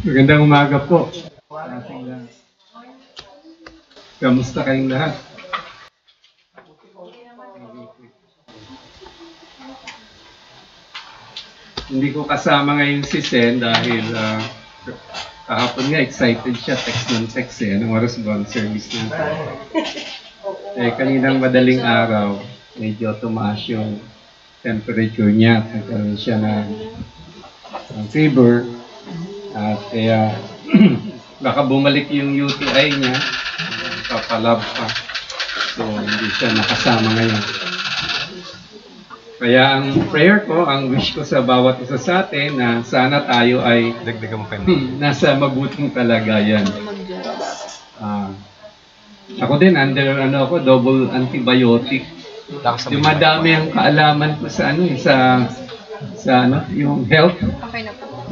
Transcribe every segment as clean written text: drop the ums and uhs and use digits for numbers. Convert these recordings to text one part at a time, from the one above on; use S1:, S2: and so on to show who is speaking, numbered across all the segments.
S1: Magandang umaga po. Kamusta kayong lahat? Hindi ko kasama ngayon si Sen dahil kahapon nga excited siya, text ng text eh. Anong oras ba ang service natin? Kaninang madaling araw, medyo tumaas yung temperature niya. Nagkaroon siya ng fever. At kaya baka bumalik yung UTI niya, papalab pa. So hindi siya nakasama ngayon. Kaya ang prayer ko, ang wish ko sa bawat isa sa atin na sana tayo ay nasa mabuting kalagayan. Ako din, under double antibiotic. Dumadami ang kaalaman ko sa yung health.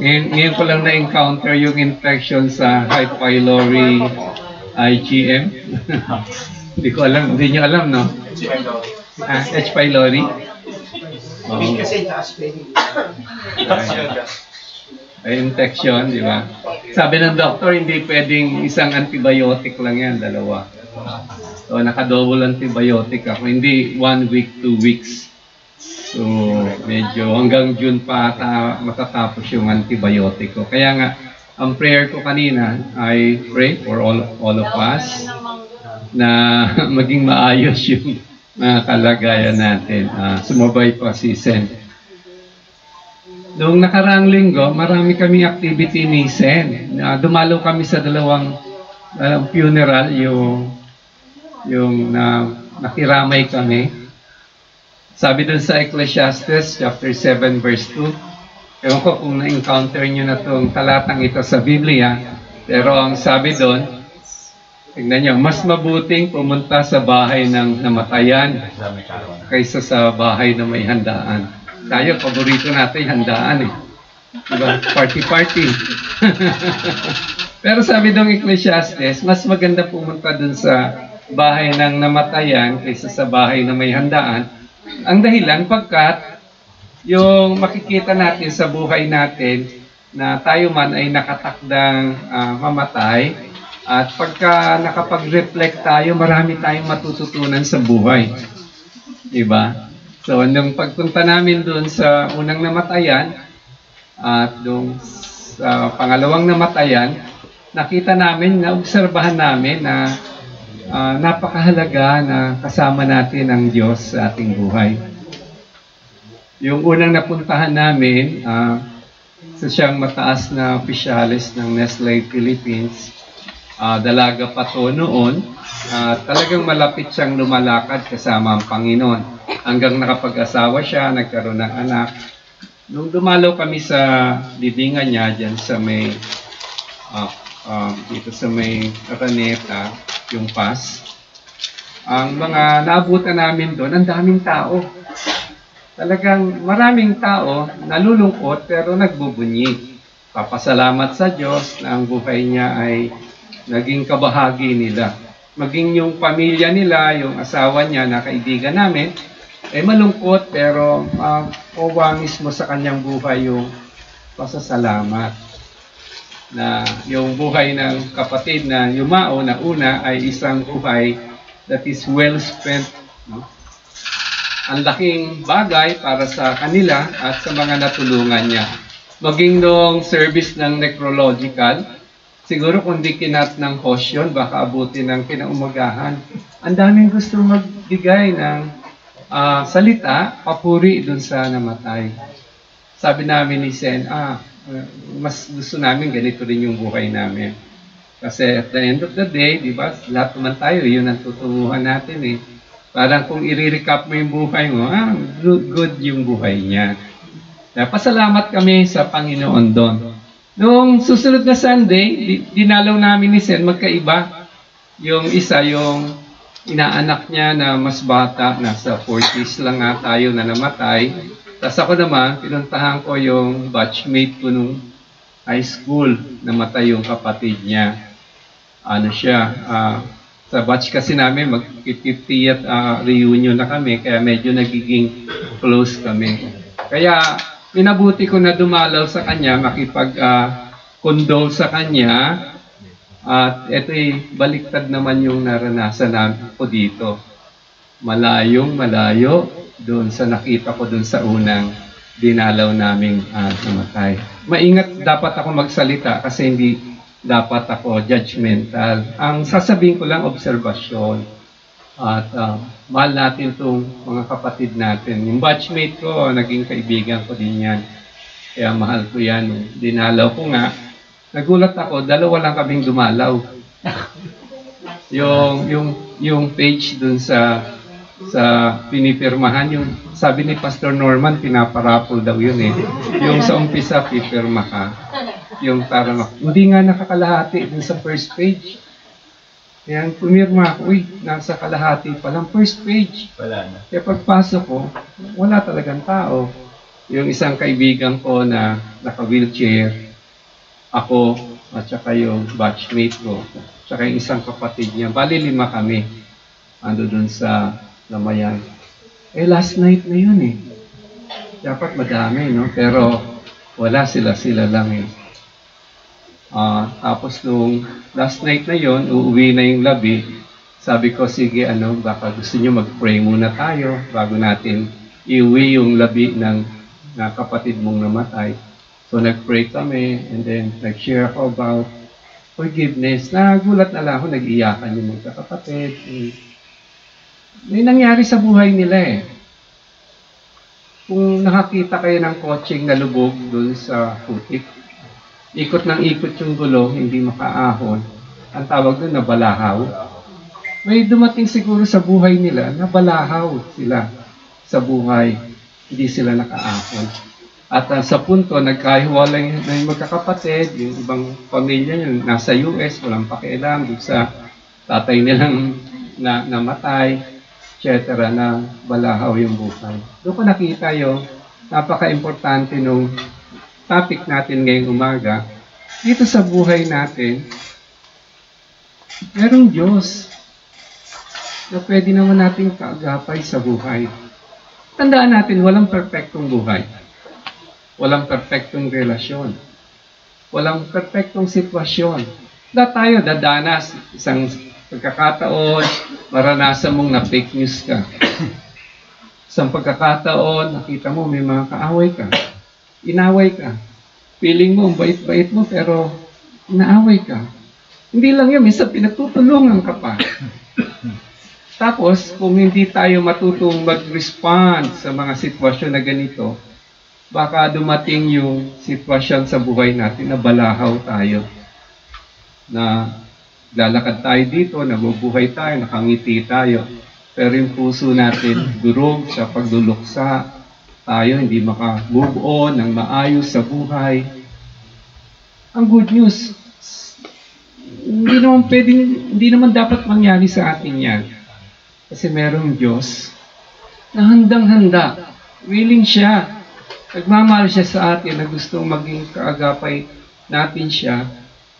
S1: Ngayon ko lang na-encounter yung infection sa H. pylori IgM. Hindi ko alam, hindi nyo alam, no? H. pylori.
S2: Kasi taas
S1: ay infection, di ba? Sabi ng doktor, hindi pwedeng isang antibiotic lang yan, dalawa. So, naka-double antibiotic ako. Hindi 1 week, 2 weeks. So, medyo hanggang June pa matatapos yung antibiotic ko. Kaya nga, ang prayer ko kanina, I pray for all of us na maging maayos yung kalagayan natin. Sumabay pa si Sen. Noong nakaraang linggo, marami kaming activity ni Sen. Dumalo kami sa dalawang funeral, yung nakiramay kami. Sabi dun sa Ecclesiastes, chapter 7, verse 2, ewan ko kung na-encounter nyo na itong talatang ito sa Biblia, pero ang sabi dun, tignan nyo, mas mabuting pumunta sa bahay ng namatayan kaysa sa bahay na may handaan. Tayo, paborito natin handaan eh. Diba? Party-party. Pero sabi dong Ecclesiastes, mas maganda pumunta dun sa bahay ng namatayan kaysa sa bahay na may handaan. Ang dahilan, pagkat yung makikita natin sa buhay natin na tayo man ay nakatakdang mamatay, at pagka nakapag-reflect tayo, marami tayong matututunan sa buhay. Diba? So, nung pagpunta namin doon sa unang namatayan at doon sa pangalawang namatayan, nakita namin, naobserbahan namin na napakahalaga na kasama natin ang Diyos sa ating buhay. Yung unang napuntahan namin, sa siyang mataas na opisyalis ng Nestle Philippines, dalaga pa to noon, talagang malapit siyang lumalakad kasama ang Panginoon. Hanggang nakapag-asawa siya, nagkaroon ng anak. Nung dumalo kami sa libingan niya, dyan sa may, dito sa may Araneta, yung PAS, ang mga naabutan namin doon, ang daming tao. Talagang maraming tao, nalulungkot pero nagbubunyi. Papasalamat sa Diyos na ang buhay niya ay naging kabahagi nila. Maging yung pamilya nila, yung asawa niya na kaibigan namin, ay malungkot pero makuha mismo sa kanyang buhay yung pasasalamat. Na yung buhay ng kapatid na yumao na una ay isang buhay that is well spent. No? Ang laking bagay para sa kanila at sa mga natulungan niya. Maging noong service ng necrological, siguro kung di kinat ng host yun, baka abutin ng kinaumagahan. Ang daming gusto magbigay ng salita, papuri dun sa namatay. Sabi namin ni Sen, mas gusto namin ganito rin yung buhay namin. Kasi at the end of the day, di ba, lahat naman tayo, yun ang tutunguhan natin eh. Parang kung i-recap mo yung buhay mo, good yung buhay niya. Pasalamat kami sa Panginoon doon. Noong susunod na Sunday, dinalaw namin ni Sen, magkaiba. Yung isa, yung inaanak niya na mas bata, nasa 40s lang nga tayo na namatay. Tapos ako naman, pinuntahan ko yung batchmate ko nung high school, namatay yung kapatid niya. Sa batch kasi namin, mag-50th reunion na kami, kaya medyo nagiging close kami. Kaya, minabuti ko na dumalaw sa kanya, condole sa kanya. At ito'y baliktad naman yung naranasan namin ko dito. Malayong malayo doon sa nakita ko doon sa unang dinalaw naming namatay. Maingat dapat ako magsalita kasi hindi dapat ako judgmental. Ang sasabihin ko lang, obserbasyon. At mahal natin itong mga kapatid natin. Yung batchmate ko, naging kaibigan ko din yan. Kaya mahal ko yan. Dinalaw ko nga. Nagulat ako, dalawa lang kaming dumalaw. yung page dun sa pinipirmahan, yung sabi ni Pastor Norman, pinaparapol daw yun eh. Yung sa umpisa, pipirma ka. Yung parang, hindi nga nakakalahati dun sa first page. Kaya pumirma ako, nasa kalahati pa lang, first page.
S3: Wala na.
S1: Kaya pagpasok ko, wala talagang tao. Yung isang kaibigan ko na naka-wheelchair, ako, at saka yung batchmate ko, at saka yung isang kapatid niya. Bali 5 kami. Ando dun sa Lamayan. Last night na yun eh. Dapat madami, no? Pero wala sila lang eh. Tapos nung last night na yun, uuwi na yung labi. Sabi ko, sige, baka gusto nyo mag-pray muna tayo bago natin iuwi yung labi ng kapatid mong namatay. So, nag-pray kami, and then nag-share ako about forgiveness. Nagulat na lang ako, nag-iyakan yung magkakapatid. May nangyari sa buhay nila eh. Kung nakakita kayo ng kotseng nalubog doon sa putik, ikot ng ikot yung gulong, hindi makaahon. Ang tawag doon, nabalahaw. May dumating siguro sa buhay nila, nabalahaw sila sa buhay. Hindi sila nakaahon. At sa punto, nagkahiwalay na yung magkakapatid, yung ibang pamilya yung nasa US, walang pakialam, doon sa tatay nilang namatay, etc. na balahaw yung buhay. Doon ko nakita yung napaka-importante nung topic natin ngayong umaga. Dito sa buhay natin, merong Diyos na pwede naman natin kaagapay sa buhay. Tandaan natin, walang perfectong buhay. Walang perfectong relasyon. Walang perfectong sitwasyon. Tayo dadanas isang pagkakataon, maranasan mong na fake news ka. Isang pagkakataon, nakita mo may mga kaaway ka. Inaway ka. Feeling mo, bait-bait mo, pero inaaway ka. Hindi lang yun, minsan pinagtutulungan ka pa. Tapos, kung hindi tayo matutong mag-respond sa mga sitwasyon na ganito, baka dumating yung sitwasyon sa buhay natin na balahaw tayo. Na lalakad tayo dito, nabubuhay tayo, nakangiti tayo. Pero yung puso natin durog sa pagduluksa. Tayo hindi maka-move on ng maayos sa buhay. Ang good news, hindi naman dapat mangyari sa atin yan. Kasi merong Diyos na handang-handa, willing siya. Nagmamahal siya sa atin na gustong maging kaagapay natin siya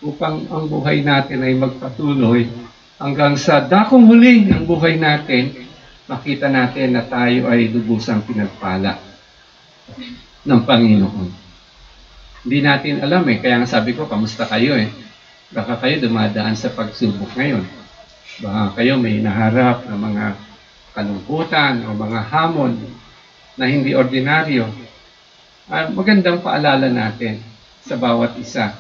S1: upang ang buhay natin ay magpatuloy hanggang sa dakong huli ng buhay natin, makita natin na tayo ay lubusang pinagpala ng Panginoon. Hindi natin alam kaya nga sabi ko, kamusta kayo Baka kayo dumadaan sa pagsubok ngayon. Baka kayo may naharap na mga kalungkutan o mga hamon na hindi ordinaryo. Magandang paalala natin sa bawat isa.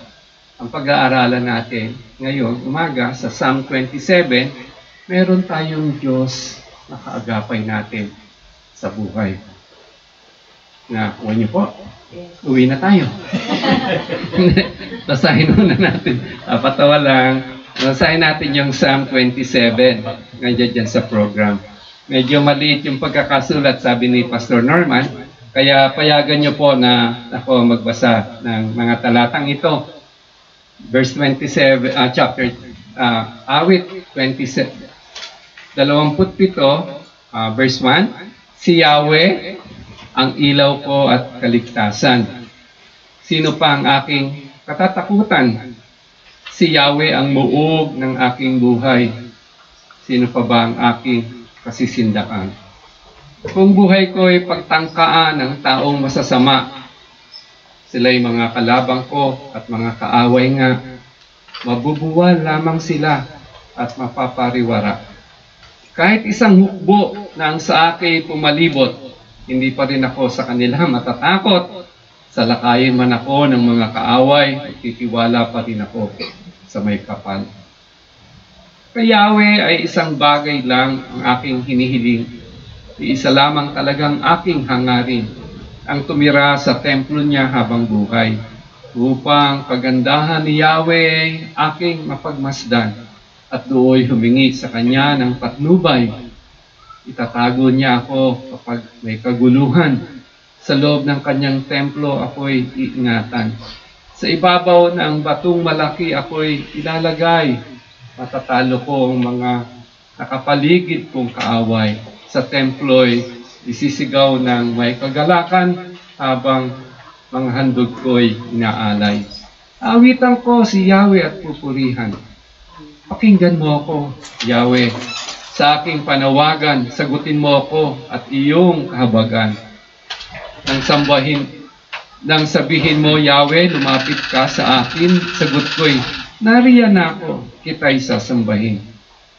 S1: Ang pag-aaralan natin ngayon, umaga, sa Psalm 27, meron tayong Diyos na kaagapay natin sa buhay. Nakuha niyo po, uwi na tayo. Basahin muna natin. Patawa lang. Basahin natin yung Psalm 27. Nandiyan dyan sa program. Medyo maliit yung pagkakasulat, sabi ni Pastor Norman. Kaya payagan niyo po na ako magbasa ng mga talatang ito. Verse 27, awit 27, 27, verse 1. Si Yahweh ang ilaw ko at kaligtasan. Sino pa ang aking katatakutan? Si Yahweh ang muog ng aking buhay. Sino pa ba ang aking kasisindakan? Kung buhay ko ay pagtangkaan ng taong masasama, Sila'y mga kalabang ko at mga kaaway nga. Mabubuwal lamang sila at mapapariwara. Kahit isang hukbo na ang sa akin pumalibot, hindi pa rin ako sa kanila matatakot. Salakayin man ako ng mga kaaway, titiwala pa rin ako sa may kapal. Kay Yahweh ay isang bagay lang ang aking hinihiling. Isa lamang talagang aking hangarin, ang tumira sa templo niya habang buhay, upang kagandahan ni Yahweh aking mapagmasdan at dooy humingi sa kanya ng patnubay. Itatago niya ako kapag may kaguluhan. Sa loob ng kanyang templo ako'y iingatan. Sa ibabaw ng batong malaki ako'y ilalagay. Matatalo ko ang mga nakapaligid kong kaaway. Sa templo'y isisigaw ng may kagalakan habang mga handog ko'y inaalay. Awitan ko si Yahweh at pupurihan. Pakinggan mo ako, Yahweh. Sa aking panawagan, sagutin mo ako at iyong kahabagan. Nang sabihin mo, Yahweh, lumapit ka sa akin, sagot ko'y, nariyan ako, kita'y sasambahin.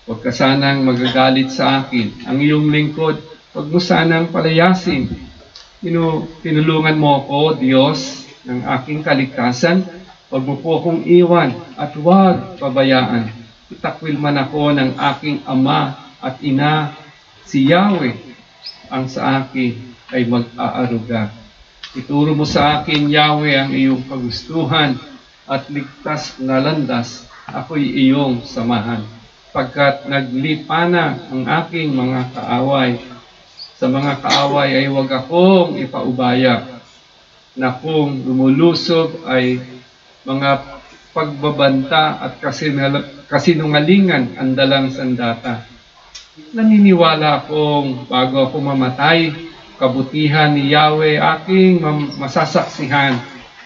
S1: Huwag ka sanang magagalit sa akin, ang iyong lingkod, huwag mo sanang palayasin. Tinulungan mo ako, Diyos, ng aking kaligtasan, huwag mo po akong iwan at huwag pabayaan. Itakwil man ako ng aking ama at ina, si Yahweh, ang sa akin ay mag-aaruga. Ituro mo sa akin, Yahweh, ang iyong kagustuhan at ligtas na landas, ako'y iyong samahan. Pagkat naglipa na ang aking mga kaaway, sa mga kaaway ay huwag akong ipaubaya, na kung lumulusob ay mga pagbabanta at kasinungalingan ang dalang sandata. Naniniwala akong bago ako mamatay, kabutihan ni Yahweh aking masasaksihan.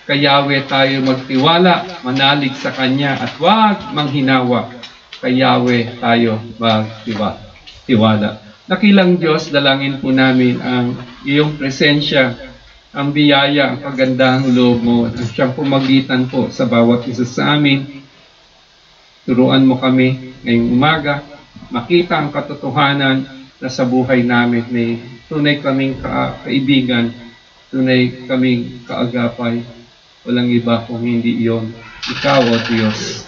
S1: Kay Yahweh tayo magtiwala, manalig sa Kanya at huwag manghinawa. Kay Yahweh tayo magtiwala. Nakilang Diyos, dalangin po namin ang iyong presensya, ang biyaya, ang kagandahang loob mo, at siyang pumagitan po sa bawat isa sa amin. Turuan mo kami ngayong umaga, makita ang katotohanan na sa buhay namin may tunay kaming kaibigan, tunay kaming kaagapay. Walang iba kung hindi iyon. Ikaw, O Diyos.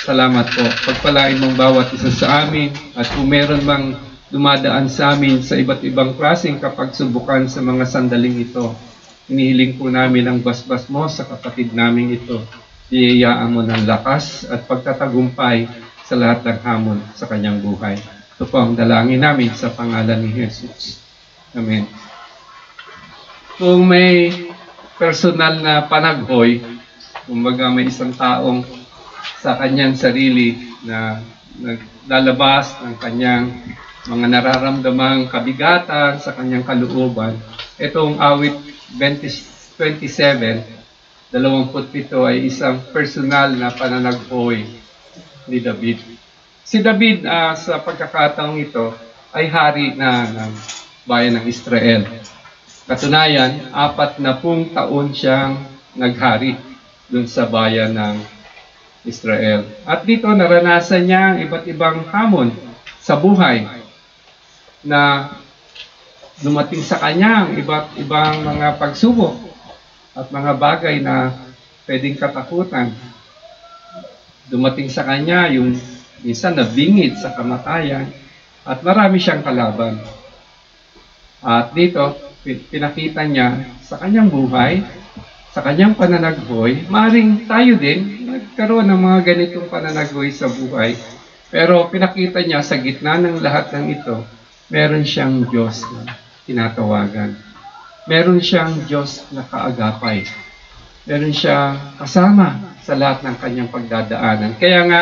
S1: Salamat po. Pagpalain mong bawat isa sa amin at kung meron mang dumadaan sa amin sa iba't ibang klaseng kapagsubukan sa mga sandaling ito, inihiling po namin ang basbas mo sa kapatid namin ito. Iyayaan mo ng lakas at pagtatagumpay sa lahat ng hamon sa kanyang buhay. Ito po ang dalangin namin sa pangalan ni Jesus. Amen. Kung may personal na panaghoy, kumbaga may isang taong sa kanyang sarili na naglalabas ng kanyang mga nararamdamang kabigatan sa kanyang kalooban, itong awit 27, 27 ay isang personal na pananaghoy ni David. Si David sa pagkakataong ito ay hari na ng bayan ng Israel. Katunayan, 40 taon siyang naghari dun sa bayan ng Israel. At dito naranasan niya ang iba't ibang hamon sa buhay na dumating sa kanya ang iba't ibang mga pagsubok at mga bagay na pwedeng katakutan. Dumating sa kanya yung minsan nabingit sa kamatayan at marami siyang kalaban. At dito, pinakita niya sa kanyang buhay, sa kanyang pananaghoy, maring tayo din nagkaroon ng mga ganitong pananaghoy sa buhay. Pero pinakita niya sa gitna ng lahat ng ito, meron siyang Diyos na tinatawagan. Meron siyang Diyos na kaagapay. Meron siyang kasama sa lahat ng kanyang pagdadaanan. Kaya nga,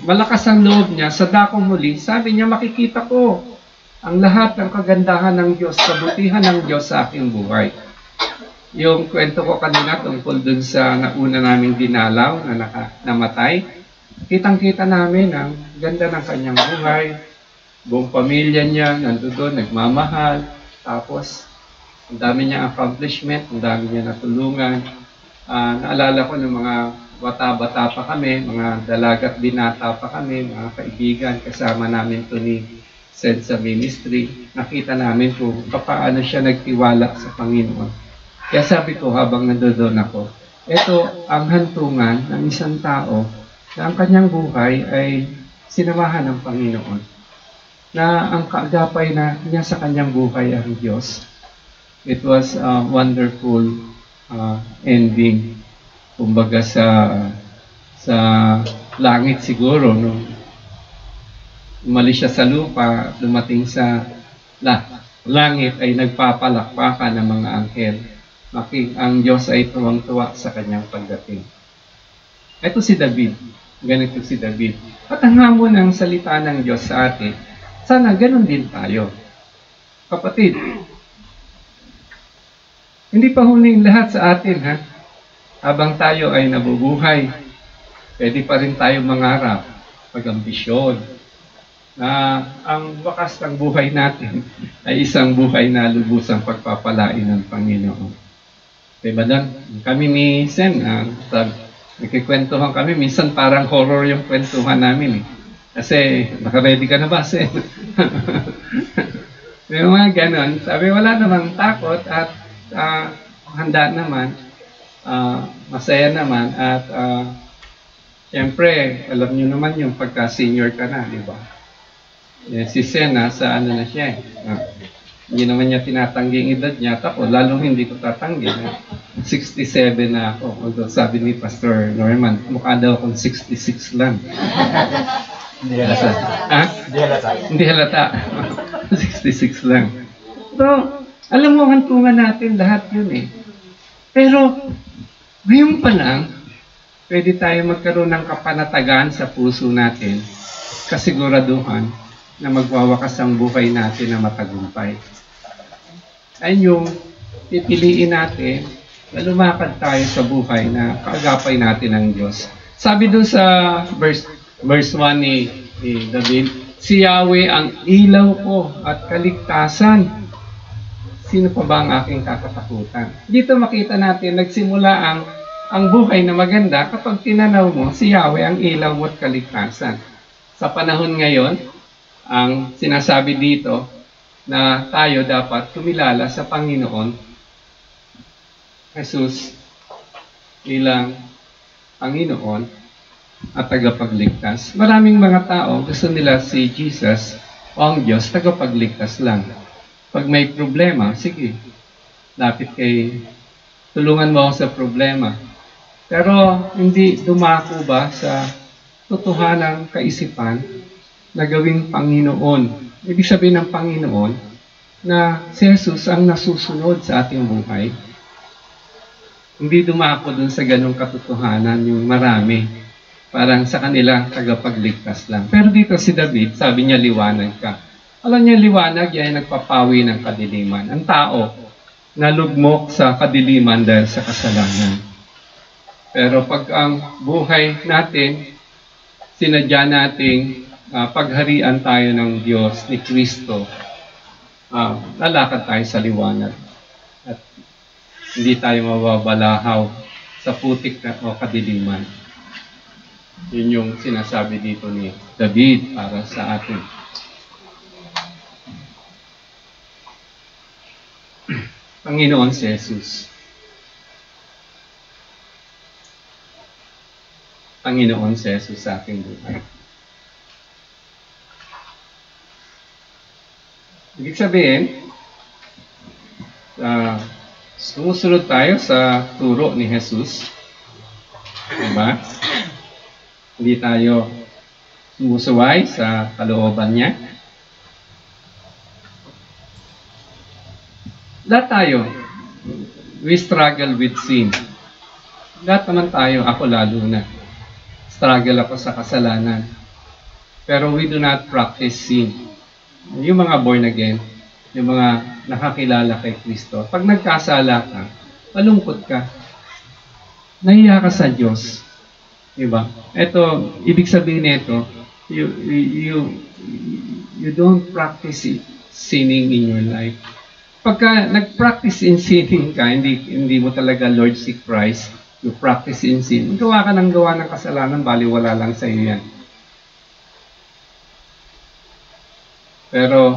S1: malakas ang loob niya, sa dakong muli, sabi niya, makikita ko ang lahat ng kagandahan ng Diyos, kabutihan ng Diyos sa aking buhay. Yung kwento ko kanina tungkol dun sa nauna naming dinalaw na namatay, kitang-kita namin ang ganda ng kanyang buhay, buong pamilya niya, nandoon, nagmamahal, tapos Ang dami niya accomplishment, ang dami niya natulungan. Naalala ko ng mga bata-bata pa kami, mga dalagat binata pa kami, mga kaibigan, kasama namin to ni Sed sa ministry. Nakita namin kung paano siya nagtiwala sa Panginoon. Kaya sabi ko habang nandoon ako, ito ang hantungan ng isang tao na ang kanyang buhay ay sinamahan ng Panginoon. Na ang kaagapay na niya sa kanyang buhay ang Diyos. It was a wonderful ending. Kumbaga sa langit siguro, nung umalis siya sa lupa, dumating sa langit ay nagpapalakpakan ng mga anghel. Ang Diyos ay tuwang-tuwa sa kanyang pagdating. Ito si David. Ganito si David. At ang hamon ng salita ng Diyos sa atin, sana ganun din tayo. Kapatid, hindi pa huling lahat sa atin, ha? Habang tayo ay nabubuhay, pwede pa rin tayo mangarap, mag-ambisyon, na ang wakas ng buhay natin ay isang buhay na lubusang pagpapalain ng Panginoon. Diba lang? Kami ni Sen, nagkikwentuhan kami, minsan parang horror yung kwentuhan namin. Kasi, naka-ready ka na ba, Sen? May mga ganon. Sabi, wala namang takot at handa naman, masaya naman, at siyempre, alam nyo naman yung pagka-senior ka na, di ba? Si Sena, sa ano na siya, hindi naman niya tinatanggi ang edad niya, ako, lalong hindi ko tatanggi. 67 na ako, although sabi ni Pastor Norman, mukha daw akong 66 lang.
S2: Hindi halata.
S1: Ha?
S2: Hindi halata.
S1: Hindi halata. 66 lang. So, alam mo, hantungan natin lahat yun eh. Pero, ngayon pa lang, pwede tayo magkaroon ng kapanatagan sa puso natin, kasiguraduhan na magwawakas ang buhay natin na matagumpay. Ayun yung pipiliin natin na lumakad tayo sa buhay na kaagapay natin ng Diyos. Sabi doon sa verse 1 ni David, si Yahweh ang ilaw ko at kaligtasan. Sino pa ba ang aking kakatakutan? Dito makita natin, nagsimula ang buhay na maganda kapag tinanaw mo si Yahweh ang ilaw mo at kaligtasan. Sa panahon ngayon, ang sinasabi dito na tayo dapat tumilala sa Panginoon Jesus bilang Panginoon at tagapagligtas. Maraming mga tao gusto nila si Jesus o ang Diyos tagapagligtas lang. Pag may problema, sige, lapit kay tulungan mo ako sa problema. Pero hindi dumako ba sa totohanang kaisipan na gawing Panginoon? Ibig sabihin ng Panginoon na si Jesus ang nasusunod sa ating buhay. Hindi dumako dun sa ganong katotohanan yung marami. Parang sa kanila tagapagligtas lang. Pero dito si David, sabi niya liwanag ka. Alam niya liwanag, yan nagpapawi ng kadiliman. Ang tao, nalugmok sa kadiliman dahil sa kasalanan. Pero pag ang buhay natin, sinadya nating pagharian tayo ng Diyos, ni Kristo, lalakad tayo sa liwanag. At hindi tayo mababalahaw sa putik o kadiliman. Yun yung sinasabi dito ni David para sa atin. Panginoon si Jesus. Panginoon si Jesus sa ating buhay. Ibig sabihin, sumusunod tayo sa turo ni Jesus. Diba? Hindi tayo sumusuway sa kalooban niya. Lahat tayo, we struggle with sin. Lahat naman tayo, ako lalo na. Struggle ako sa kasalanan. Pero we do not practice sin. Yung mga born again, yung mga nakakilala kay Kristo, pag nagkasala ka, malungkot ka. Nahiya ka sa Diyos. Diba? Ito, ibig sabihin nito, you don't practice sinning in your life. Pagka nag-practice in sinning ka, hindi mo talaga Lord seek Christ, you practice in sin, gawa ka ng gawa ng kasalanan, baliwala lang sa iyo yan. Pero,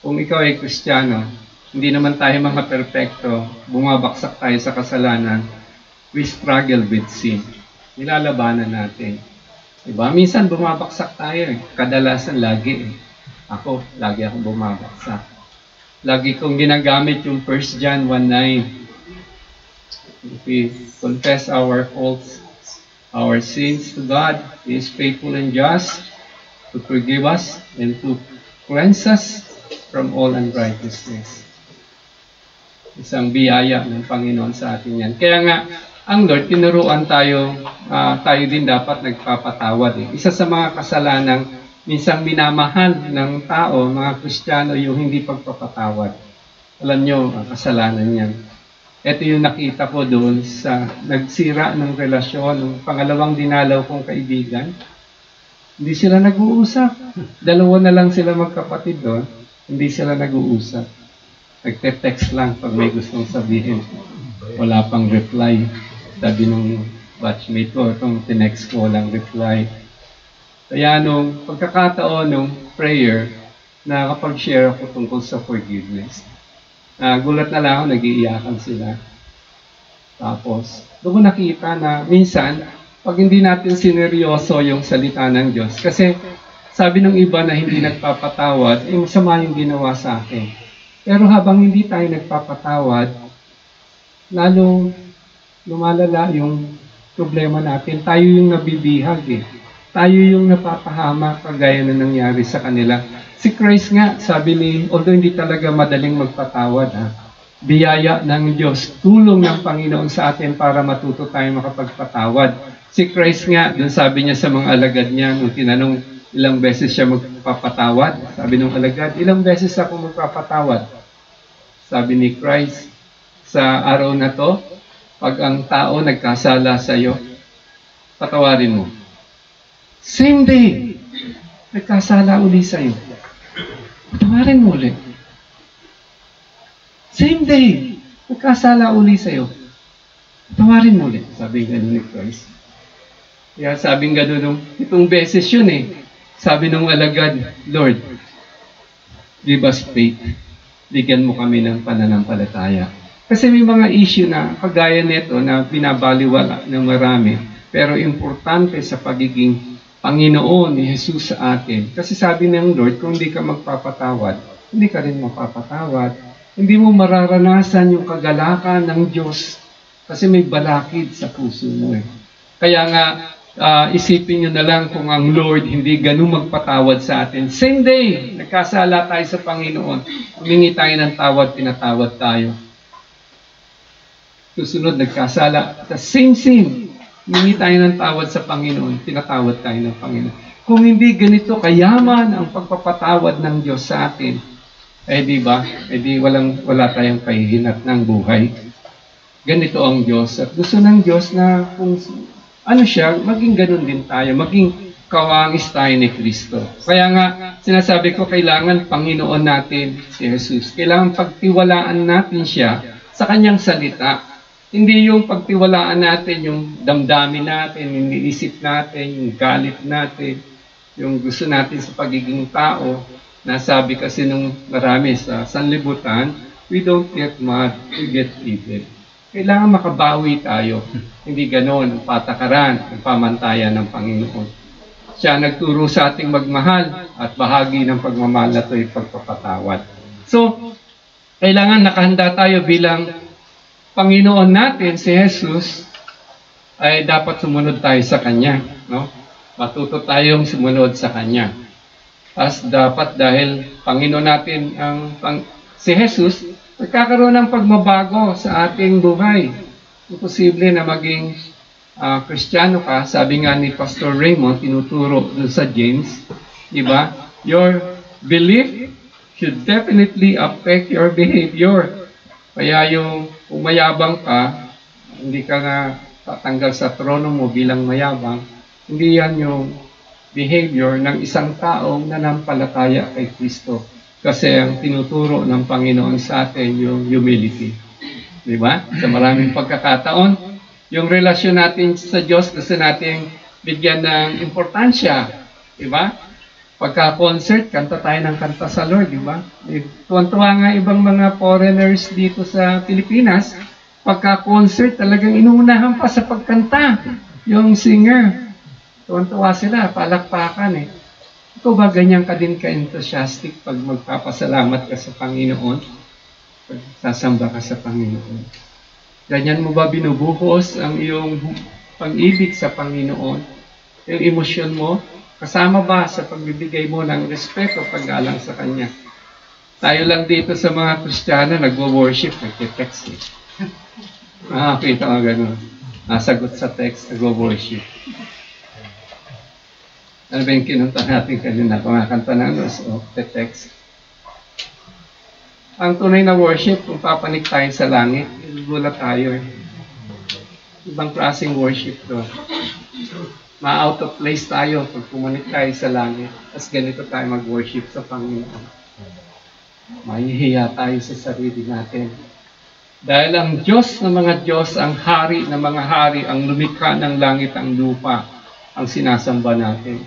S1: kung ikaw ay Kristiyano, hindi naman tayo mga perpekto, bumabaksak tayo sa kasalanan, we struggle with sin. Nilalabanan natin. Diba? Minsan bumabaksak tayo. Kadalasan lagi. Ako, lagi akong bumabaksak. Lagi kong ginagamit yung 1 John 1:9. If we confess our faults, our sins to God, He is faithful and just to forgive us and to cleanse us from all unrighteousness. Isang biyaya ng Panginoon sa atin yan. Kaya nga, ang Lord, tinuruan tayo, tayo din dapat nagpapatawad. Isa sa mga kasalanang minsang minamahal ng tao, mga Kristiyano, yung hindi pagpapatawad. Alam nyo, kasalanan yan. Ito yung nakita ko doon sa nagsira ng relasyon, ng pangalawang dinalaw kong kaibigan. Hindi sila nag-uusap. Dalawa na lang sila magkapatid doon. Hindi sila nag-uusap. Nagte-text lang pag may gustong sabihin. Wala pang reply. Sabi nung batchmate ko, itong tinext ko, walang reply. Kaya nung pagkakataon nung prayer, nakapag-share ako tungkol sa forgiveness. Gulat na lang ako, nag-iiyakan sila. Tapos, doon ko nakita na minsan, pag hindi natin sineryoso yung salita ng Diyos, kasi sabi ng iba na hindi nagpapatawad, masama yung ginawa sa akin. Pero habang hindi tayo nagpapatawad, lalo lumalala yung problema natin. Tayo yung nabibihag eh. Tayo yung napapahama kagaya na nangyari sa kanila. Si Christ nga, sabi ni, although hindi talaga madaling magpatawad, biyaya ng Diyos, tulong ng Panginoon sa atin para matuto tayo makapagpatawad. Si Christ nga, dun sabi niya sa mga alagad niya, nung tinanong ilang beses siya magpapatawad, sabi ng alagad, ilang beses ako magpapatawad? Sabi ni Christ, sa araw na to, pag ang tao nagkasala sa iyo, patawarin mo. Same day, nagkasala uli sa iyo. Patawarin mo ulit. Same day, nagkasala uli sa iyo. Patawarin mo ulit. Sabi nga ni Christ. Kaya sabing gano'n, itong beses yun eh. Sabi nung alagad, Lord, give us faith. Bigyan mo kami ng pananampalataya. Kasi may mga issue na kagaya nito na binabaliwala ng marami. Pero importante sa pagiging Panginoon ni Jesus sa atin. Kasi sabi ng Lord, kung hindi ka magpapatawad, hindi ka rin mapapatawad. Hindi mo mararanasan yung kagalakan ng Diyos. Kasi may balakid sa puso mo eh. Kaya nga, isipin nyo na lang kung ang Lord hindi ganun magpatawad sa atin. Same day, nagkasala tayo sa Panginoon. Humingi tayo ng tawad, pinatawad tayo. Susunod, nagkasala. The same sin. Humingi tayo ng tawad sa Panginoon, pinatawad tayo ng Panginoon. Kung hindi ganito kayaman ang pagpapatawad ng Diyos sa atin, di ba? Di wala tayong kahihinat ng buhay. Ganito ang Diyos. At gusto ng Diyos na kung maging ganun din tayo, maging kawangis tayo ni Kristo. Kaya nga, sinasabi ko, kailangan Panginoon natin si Jesus. Kailangan pagtiwalaan natin siya sa kanyang salita. Hindi yung pagtiwalaan natin, yung damdamin natin, yung iniisip natin, yung galit natin, yung gusto natin sa pagiging tao. Nasabi kasi nung marami sa sanlibutan, we don't get mad, we get evil. Kailangan makabawi tayo. Hindi ganoon ang patakaran, ang pamantayan ng Panginoon. Siya nagturo sa ating magmahal at bahagi ng pagmamahal na ito ay pagpapatawad. So, kailangan nakahanda tayo bilang Panginoon natin, si Jesus, ay dapat sumunod tayo sa Kanya. No? Matuto tayong sumunod sa Kanya. As dapat dahil Panginoon natin si Jesus, nagkakaroon ng pagmabago sa ating buhay. Imposible na maging Kristiyano ka. Sabi nga ni Pastor Raymond, tinuturo dun sa James, di ba? Your belief should definitely affect your behavior. Kaya yung kung mayabang ka, hindi ka na tatanggal sa trono mo bilang mayabang, hindi yan yung behavior ng isang taong nanampalataya kay Kristo. Kasi ang tinuturo ng Panginoon sa atin yung humility. Di ba? Sa maraming pagkakataon, yung relasyon natin sa Diyos gusto nating bigyan ng importansya. Di ba? Pagka-concert, kanta tayo ng kanta sa Lord, di ba? Tuwan-tuwa nga ibang mga foreigners dito sa Pilipinas, pagka-concert talagang inuunahan pa sa pagkanta yung singer. Tuwan-tuwa sila, palakpakan eh. Ikaw ba ganyan ka din ka-enthusiastic pag magpapasalamat ka sa Panginoon? Pag sasamba ka sa Panginoon? Ganyan mo ba binubuhos ang iyong pag-ibig sa Panginoon? Yung emosyon mo? Kasama ba sa pagbibigay mo ng respeto paggalang sa Kanya? Tayo lang dito sa mga Kristiyano, nagwo-worship, nagte-text eh. Kita ka gano'n. Nasagot sa text, nagwo-worship. Ano ba yung kinunta natin kanina? Kumakanta na o text. Ang tunay na worship, kung papanik tayo sa langit, gulat tayo eh. Ibang klaseng worship to. Ma-out of place tayo pag pumanik tayo sa langit. Tapos ganito tayo mag-worship sa Panginoon. Mahihiya tayo sa sarili natin. Dahil ang Diyos ng mga Diyos, ang hari ng mga hari, ang lumikha ng langit, ang lupa, ang sinasamba natin.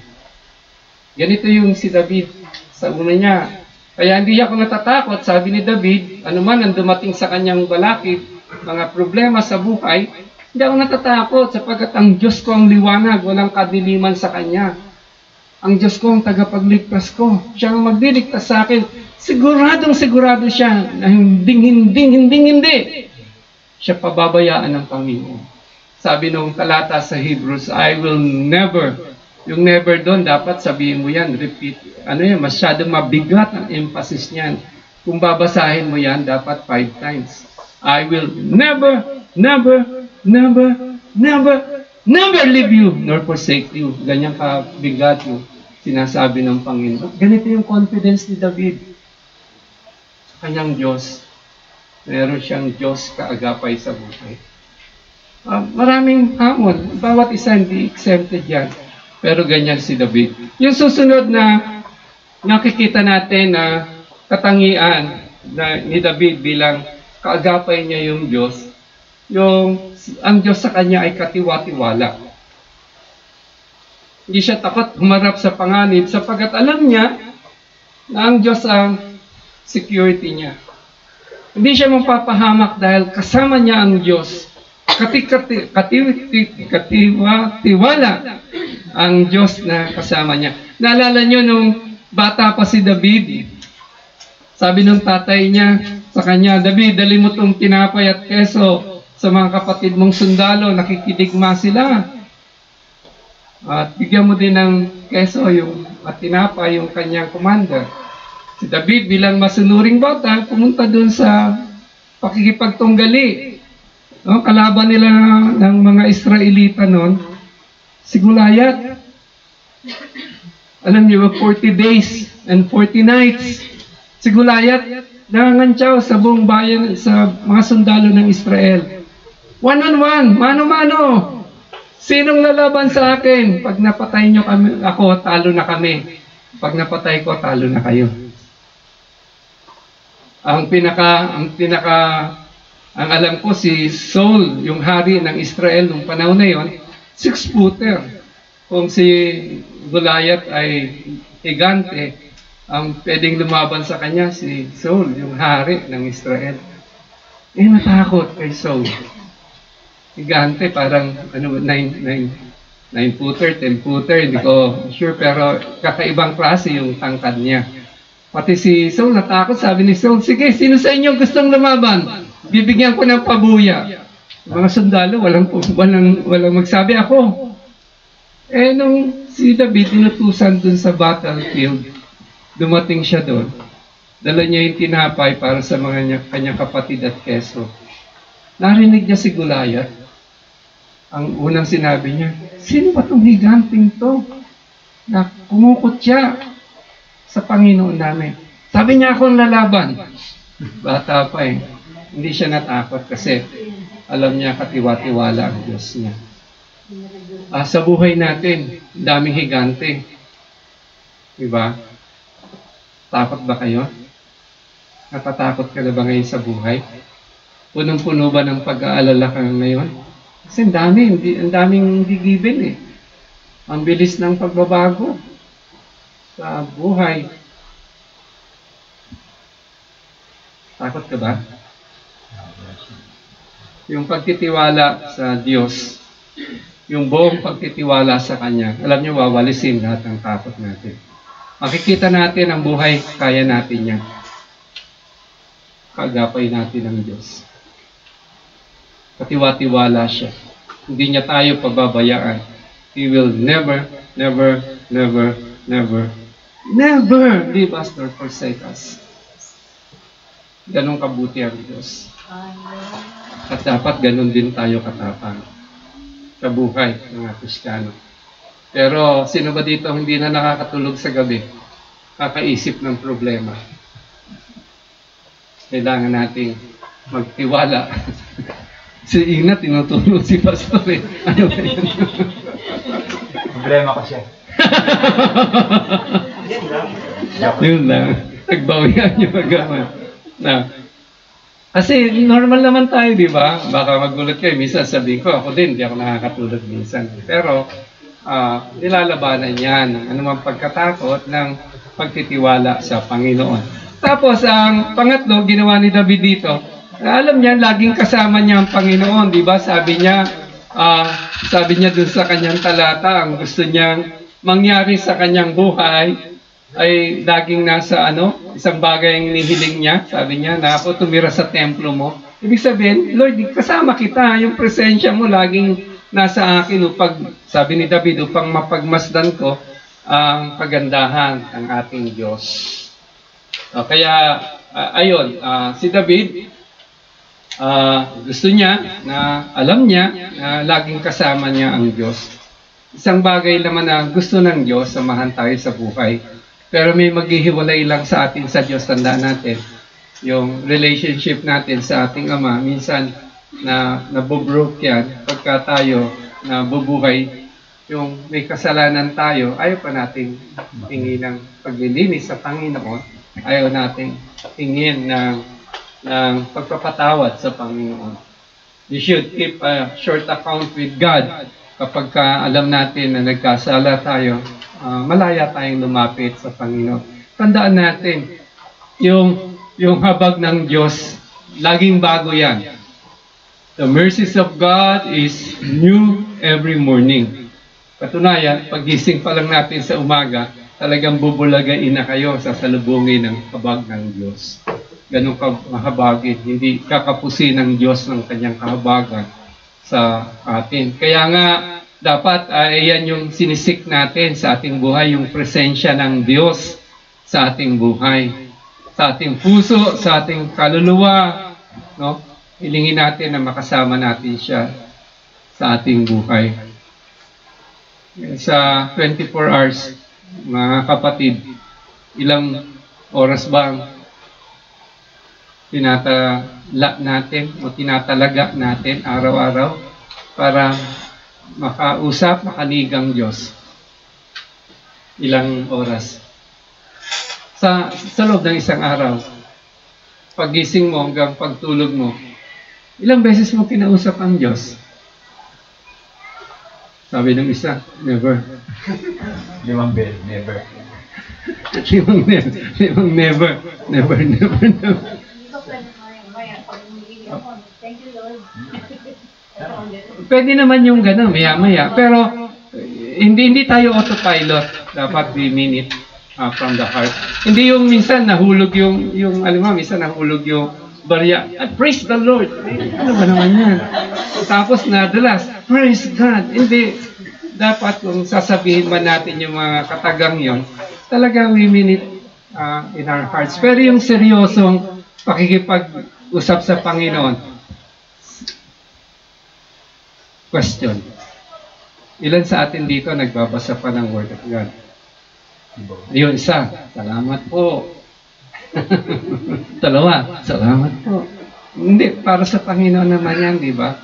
S1: Ganito yung si David sa una niya. Kaya hindi ako natatakot, sabi ni David, anuman ang dumating sa kanyang balakid, mga problema sa buhay, hindi ako natatakot sapagkat ang Diyos ko ang liwanag, walang kadiliman sa Kanya. Ang Diyos ko ang tagapagligtas ko. Siya ang magliligtas sa akin. Sigurado siya na hindi. Siya pababayaan ng Panginoon. Sabi nung talata sa Hebrews, I will never. Yung never doon, dapat sabihin mo yan, repeat. Masyadong mabigat ang emphasis niyan. Kung babasahin mo yan, dapat 5 times. I will never leave you nor forsake you. Ganyan kabigat yung sinasabi ng Panginoon. Ganito yung confidence ni David sa kanyang Diyos. Meron siyang Diyos kaagapay sa buhay. Maraming hamon. Bawat isa hindi exempted yan. Pero ganyan si David. Yung susunod na nakikita natin na katangian ni David bilang kaagapay niya yung Diyos, ang Diyos sa kanya ay katiwa-tiwala. Hindi siya takot humarap sa panganib sapagkat alam niya na ang Diyos ang security niya. Hindi siya mapapahamak dahil kasama niya ang Diyos. Katiwa-tiwala ang Diyos na kasama niya. Naalala niyo nung bata pa si David, sabi ng tatay niya sa kanya, David, dali mo itong tinapay at keso sa mga kapatid mong sundalo, nakikidigma sila. At bigyan mo din ng keso at tinapay yung kanyang commander. Si David bilang masunuring bata, pumunta dun sa pakikipagtunggali. Kalaban nila ng mga Israelita noon, si Goliath. Alam niyo, 40 days and 40 nights. Si Goliath, nangangantsaw sa buong bayan, sa mga sundalo ng Israel. One-on-one, mano-mano. Sinong lalaban sa akin? Pag napatay niyo ako, talo na kami. Pag napatay ko, talo na kayo. Ang alam ko, si Saul, yung hari ng Israel nung panahon na yon, 6-footer. Kung si Goliath ay higante, ang pwedeng lumaban sa kanya si Saul, yung hari ng Israel. Natakot kay Saul. Higante, parang 9-footer, 10-footer, hindi ko sure, pero kakaibang klase yung tangkad niya. Pati si Saul natakot, sabi ni Saul, sige, sino sa inyo gustong lumaban? Bibigyan ko ng pabuya. Mga sundalo, walang magsabi, ako. Nung si David inutusan dun sa battlefield, dumating siya doon. Dala niya yung tinapay para sa kanyang kapatid at keso. Narinig niya si Goliath. Ang unang sinabi niya, sino ba itong higanting to? Na kumukot siya sa Panginoon namin. Sabi niya, akong lalaban. Bata pa eh. Hindi siya natakot kasi alam niya katiwa-tiwala ang Diyos niya. Sa buhay natin, daming higante. Diba? Takot ba kayo? Natatakot ka na ba ngayon sa buhay? Punong-puno ba ng pag-aalala ka ngayon? Kasi ang daming hindi given eh. Ang bilis ng pagbabago sa buhay. Takot ka ba? Yung pagtitiwala sa Diyos, yung buong pagtitiwala sa Kanya, alam niyo, wawalisin lahat ng takot natin. Makikita natin ang buhay, kaya natin yan. Kaagapay natin ang Diyos. Katiwa-tiwala siya. Hindi niya tayo pababayaan. He will never, never, never, never, never leave us nor forsake us. Ganong kabuti ang Diyos. At dapat ganon din tayo katapang sa buhay ng mga Kristiyano. Pero sino ba dito hindi na nakakatulog sa gabi? Kakaisip ng problema. Kailangan nating magtiwala. Si Ina, tinutulog si Pastor eh. Ano ba yun?
S2: Problema ko siya.
S1: Yun lang. Nagbawian yung agawan. Kasi normal naman tayo, di ba? Baka magulat kayo. Minsan sabihin ko, ako din, hindi ako nakakatulog minsan. Pero, nilalabanan yan ng anumang pagkatakot ng pagtitiwala sa Panginoon. Tapos, ang pangatlo, ginawa ni David dito, alam niya, laging kasama niya ang Panginoon, di ba? Sabi niya dun sa kanyang talata, ang gusto niyang mangyari sa kanyang buhay ay laging nasa isang bagay ang hinihiling niya. Sabi niya, na ako tumira sa templo mo. Ibig sabihin, Lord, kasama kita, yung presensya mo laging nasa akin sabi ni David, upang mapagmasdan ko ang kagandahan ng ating Diyos. Kaya, si David, gusto niya na alam niya na laging kasama niya ang Diyos. Isang bagay naman na gusto ng Diyos, samahan tayo sa buhay. Pero may maghihiwalay lang sa atin sa Diyos, tandaan natin. Yung relationship natin sa ating Ama, minsan nabobroke yan pagka tayo nabubuhay. Yung may kasalanan tayo, ayaw pa nating hingi ng paglilinis sa Panginoon. Ayaw nating hingin ng pagpapatawad sa Panginoon. We should keep a short account with God. Kapag alam natin na nagkasala tayo, malaya tayong lumapit sa Panginoon. Tandaan natin, yung habag ng Diyos, laging bago yan. The mercies of God is new every morning. Katunayan, pagising pa lang natin sa umaga, talagang bubulagain na kayo sa salubungin ng habag ng Diyos. Ganun kahabagin, hindi kakapusin ng Diyos ng kanyang kahabagan sa atin. Kaya nga, dapat yan yung sinisik natin sa ating buhay, yung presensya ng Diyos sa ating buhay, sa ating puso, sa ating kaluluwa. No? Hilingin natin na makasama natin siya sa ating buhay. Sa 24 hours, mga kapatid, ilang oras ba ang tinatala natin o tinatalaga natin araw-araw para makausap, makanigang Diyos? Ilang oras? Sa loob ng isang araw, pagising mo hanggang pagtulog mo, ilang beses mo kinausap ang Diyos? Sabi ng isa, never.
S2: 5 beses, never.
S1: 5 never. Never.
S3: Thank you, Lord.
S1: Pwede naman yung gano'n, maya-maya. Pero, hindi tayo autopilot. Dapat we mean it from the heart. Hindi yung minsan nahulog minsan nahulog yung barya. Praise the Lord! Ano ba naman yan? Tapos nadalas, praise God! Hindi. Dapat kung sasabihin man natin yung mga katagang yon, talagang we mean it in our hearts. Pero yung seryosong pakikipag-usap sa Panginoon, question. Ilan sa atin dito nagbabasa pa ng Word of God? Ayun, isa. Salamat po. Dalawa. Salamat po. Hindi, para sa Panginoon naman yan, di ba?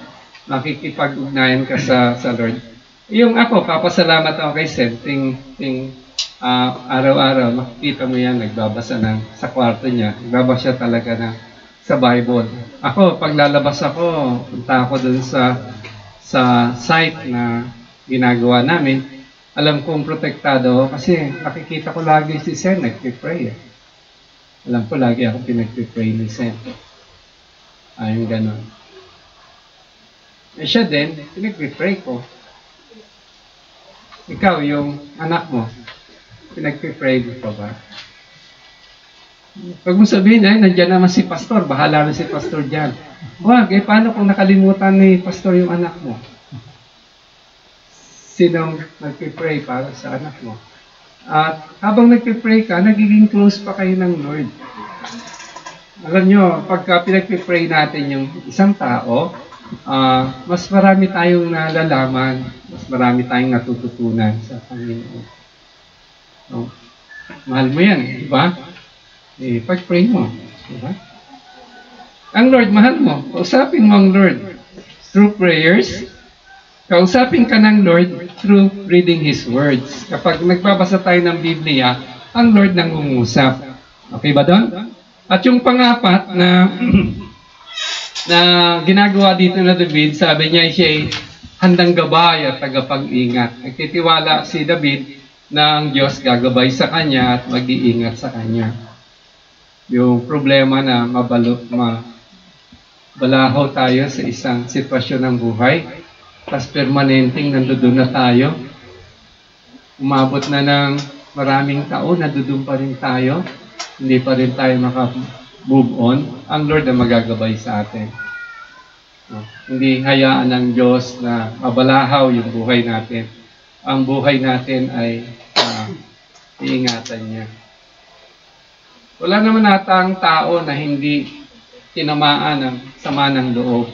S1: Makikipag-ugnayan ka sa Lord. Yung ako, papasalamat ako kay Sen, araw-araw, makikita mo yan, nagbabasa sa kwarto niya. Nagbabasa talaga sa Bible. Ako, pag lalabas ako, punta ako dun sa site na ginagawa namin. Alam kong protektado ako kasi nakikita ko lagi si Sen nagpipray. Alam ko lagi ako pinagpipray ni Sen. Ayun, ganon. Siya din, pinagpipray ko. Ikaw, yung anak mo, pinagpipray mo pa ba? Pag mo sabihin, nandiyan naman si pastor, bahala na si pastor dyan. Wag, paano kung nakalimutan ni pastor yung anak mo? Sinong nagpipray para sa anak mo? At habang nagpipray ka, nagiging close pa kayo ng Lord. Alam nyo, pagka pinagpipray natin yung isang tao, mas marami tayong nalalaman, mas marami tayong natututunan sa Panginoon. So, mahal mo yan, di ba? Pag-pray mo, di ba? Ang Lord, mahal mo. Kausapin mo ang Lord through prayers. Kausapin ka ng Lord through reading His words. Kapag nagbabasa tayo ng Biblia, ang Lord nangungusap. Okay ba doon? At yung pangapat na ginagawa dito na David, sabi niya siya handang gabay at tagapag-ingat. Nagtitiwala si David na ang Diyos gagabay sa kanya at mag-iingat sa kanya. Yung problema na mabalahaw tayo sa isang sitwasyon ng buhay, tas permanenteng nandoon na tayo. Umabot na ng maraming taon, nandoon pa rin tayo. Hindi pa rin tayo maka-move on. Ang Lord ang magagabay sa atin. Hindi hayaan ng Diyos na mabalahaw yung buhay natin. Ang buhay natin ay iingatan niya. Wala naman natang tao na hindi tinamaan ng sama ng loob.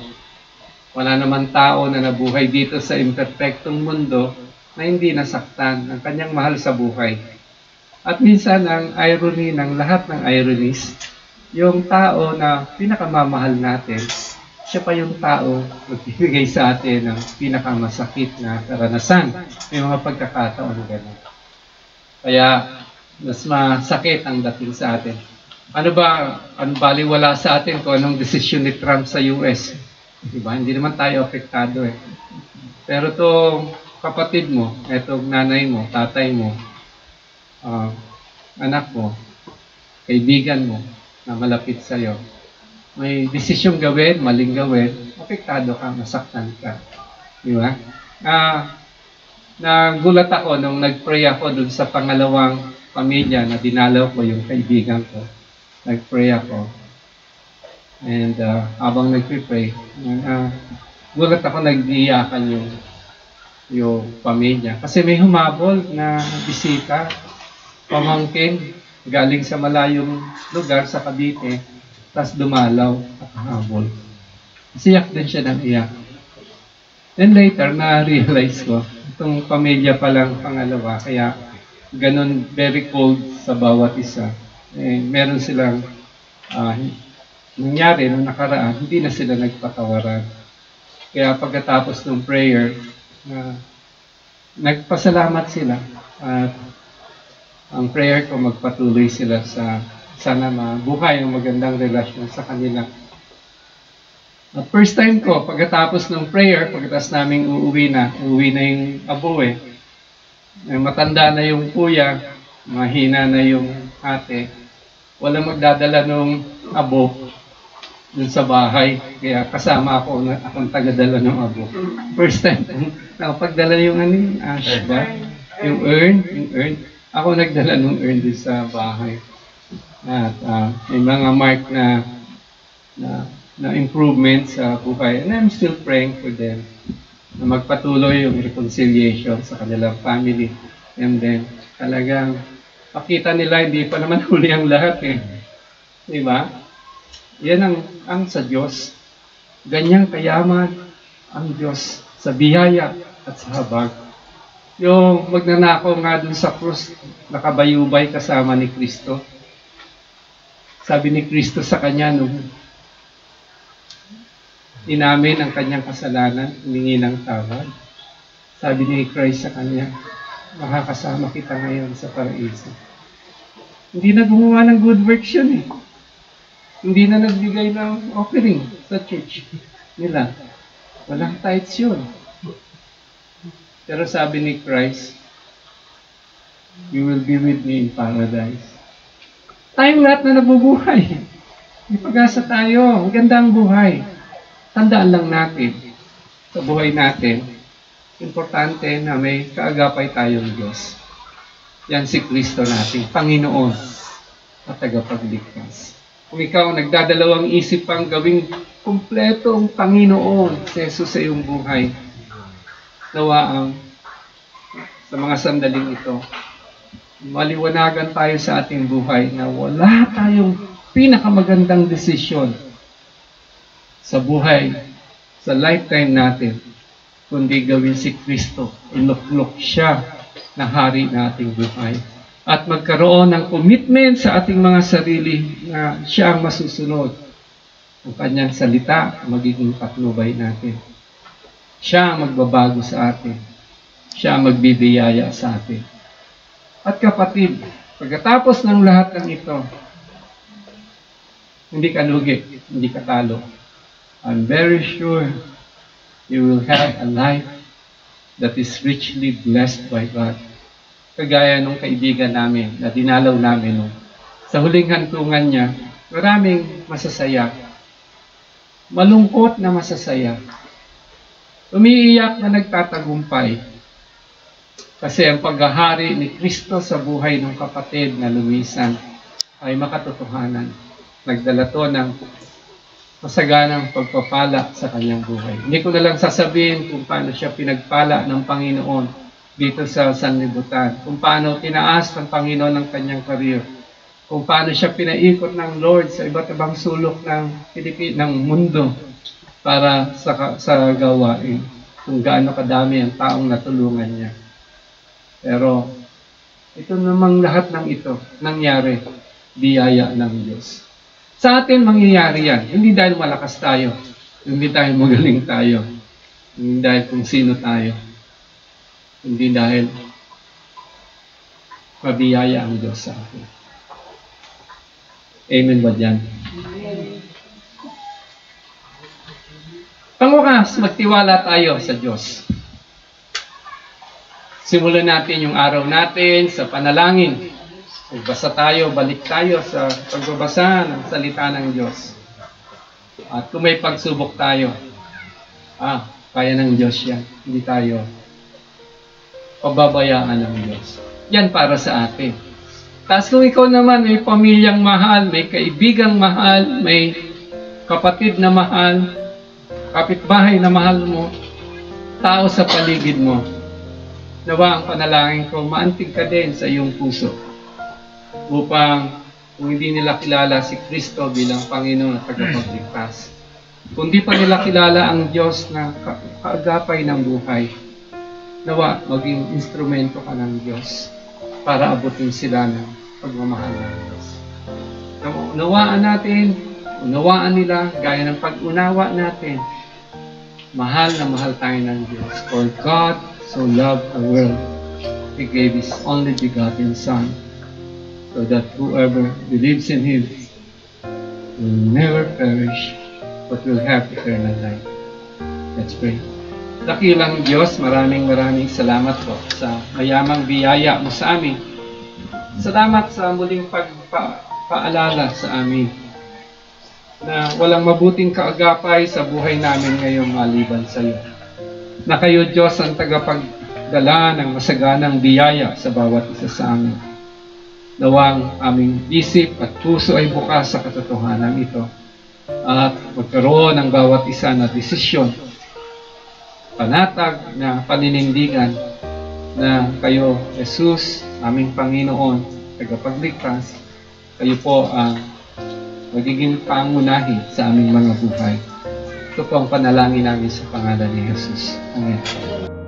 S1: Wala naman tao na nabuhay dito sa imperfectong mundo na hindi nasaktan ng kanyang mahal sa buhay. At minsan, ang irony ng lahat ng ironies, yung tao na pinakamamahal natin, siya pa yung tao magbibigay sa atin ng pinakamasakit na karanasan. May mga pagkakataon gano'n. Kaya, mas masakit ang dating sa atin. Ano ba, ang baliwala sa atin kung anong desisyon ni Trump sa US? Diba? Hindi naman tayo apektado eh. Pero itong kapatid mo, itong nanay mo, tatay mo, anak mo, kaibigan mo na malapit sa'yo, may desisyong gawin, maling gawin, apektado ka, masaktan ka. Di ba? Nagulat ako nung nag-pray ako dun sa pangalawang pamilya na dinalaw ko yung kaibigan ko. Nag-pray ako. And habang nag-pray, gulat ako nag-iyakan yung pamilya. Kasi may humabol na bisita, pamangkin, galing sa malayong lugar sa Cavite, tapos dumalaw at habol. Siyak din siya ng iyak. Then later, na-realize ko, itong pamilya palang pangalawa, kaya ganun very cold sa bawat isa. Meron silang nangyari nung nakaraan, hindi na sila nagpatawaran. Kaya pagkatapos ng prayer, nagpasalamat sila at ang prayer ko magpatuloy sila sa sana mabuhay ang magandang relasyon sa kanila. At first time ko, pagkatapos ng prayer, pagkatapos naming uuwi na yung abo matanda na yung kuya, mahina na yung ate, walang magdadala nung abo dun sa bahay. Kaya kasama ako, akong tagadala ng abo. First time, nakapagdala yung ash ba? Yung urn. Ako nagdala ng urn din sa bahay. At may mga mark na improvement sa buhay. And I'm still praying for them na magpatuloy yung reconciliation sa kanilang family. And then, talagang pakita nila, hindi pa naman huli ang lahat eh. Diba? Yan ang sa Diyos. Ganyang kayaman ang Diyos sa biyaya at sa habag. Yung magnanakaw nga dun sa krus, nakabayubay kasama ni Kristo. Sabi ni Kristo sa kanya nung inamin ang kanyang kasalanan, humingi ng tawad. Sabi ni Christ sa kanya, makakasama kita ngayon sa paraiso. Hindi na gumawa ng good works yun eh. Hindi na nagbigay ng offering sa church nila. Walang tithes yun. Pero sabi ni Christ, you will be with me in paradise. Tayong lahat na nabubuhay. May pag-asa tayo. Ang ganda ang buhay. Tandaan lang natin sa buhay natin, importante na may kaagapay tayong Diyos. Yan si Kristo natin, Panginoon at tagapagligtas. Kung ikaw nagdadalawang isip pang gawing kumpleto ang Panginoon si Jesus sa iyong buhay, nawa ang sa mga sandaling ito, maliwanagan tayo sa ating buhay na wala tayong pinakamagandang desisyon sa buhay, sa lifetime natin, kundi gawin si Kristo, iluklok siya na hari na ating buhay. At magkaroon ng commitment sa ating mga sarili na siya ang masusunod. Ang kanyang salita, magiging patnubay natin. Siya ang magbabago sa atin. Siya ang magbibiyaya sa atin. At kapatid, pagkatapos ng lahat ng ito, hindi ka lugi, hindi ka talo. I'm very sure you will have a life that is richly blessed by God. Kagaya nung kaibigan namin na dinalaw namin nung sa huling hantungan niya, maraming masasaya. Malungkot na masasaya. Umiiyak na nagtatagumpay. Kasi ang paghahari ni Kristo sa buhay ng kapatid na lumisan ay makatotohanan. Nagdala to ng masaganang pagpapala sa kanyang buhay. Hindi ko na lang sasabihin kung paano siya pinagpala ng Panginoon dito sa sanlibutan, kung paano tinaas ng Panginoon ng kanyang career, kung paano siya pinaikot ng Lord sa iba't ibang sulok ng mundo para sa gawain, kung gaano kadami ang taong natulungan niya. Pero ito namang lahat ng ito nangyari, biyaya ng Diyos. Sa atin mangyayari yan, hindi dahil malakas tayo, hindi dahil magaling tayo, hindi dahil kung sino tayo, hindi dahil mabiyaya ang Diyos sa atin. Amen ba dyan? Pangwakas, magtiwala tayo sa Diyos. Simulan natin yung araw natin sa panalangin. Magbasa tayo, balik tayo sa pagbabasa ng salita ng Diyos. At kung may pagsubok tayo, kaya ng Diyos yan. Hindi tayo pababayaan ng Diyos. Yan para sa atin. Tapos kung ikaw naman may pamilyang mahal, may kaibigang mahal, may kapatid na mahal, kapitbahay na mahal mo, tao sa paligid mo, nawa ang panalangin ko, maantig ka din sa iyong puso upang kung hindi nila kilala si Kristo bilang Panginoon at tagapagligtas, kung di pa nila kilala ang Diyos na kaagapay ng buhay, nawa maging instrumento ka ng Diyos para abutin sila ng pagmamahal ng Diyos. Unawaan natin, unawaan nila, gaya ng pag-unawa natin, mahal na mahal tayo ng Diyos. For God so loved the world, He gave His only begotten Son, so that whoever believes in Him will never perish, but will have eternal life. Let's pray. Dakilang Diyos, maraming salamat po sa mayamang biyaya mo sa amin. Salamat sa muling pagpaalala sa amin na walang mabuting kaagapay sa buhay namin ngayong maliban sa iyo. Na kayo, Diyos, ang tagapagdala ng masaganang biyaya sa bawat isa sa amin. Nawang aming isip at puso ay bukas sa katotohanan ito at magkaroon ng bawat isa na desisyon, panatag na paninindigan na kayo, Jesus, aming Panginoon, tagapagligtas, kayo po ang magiging pangunahin sa aming mga buhay. Ito po ang panalangin namin sa pangalan ni Jesus. Amen.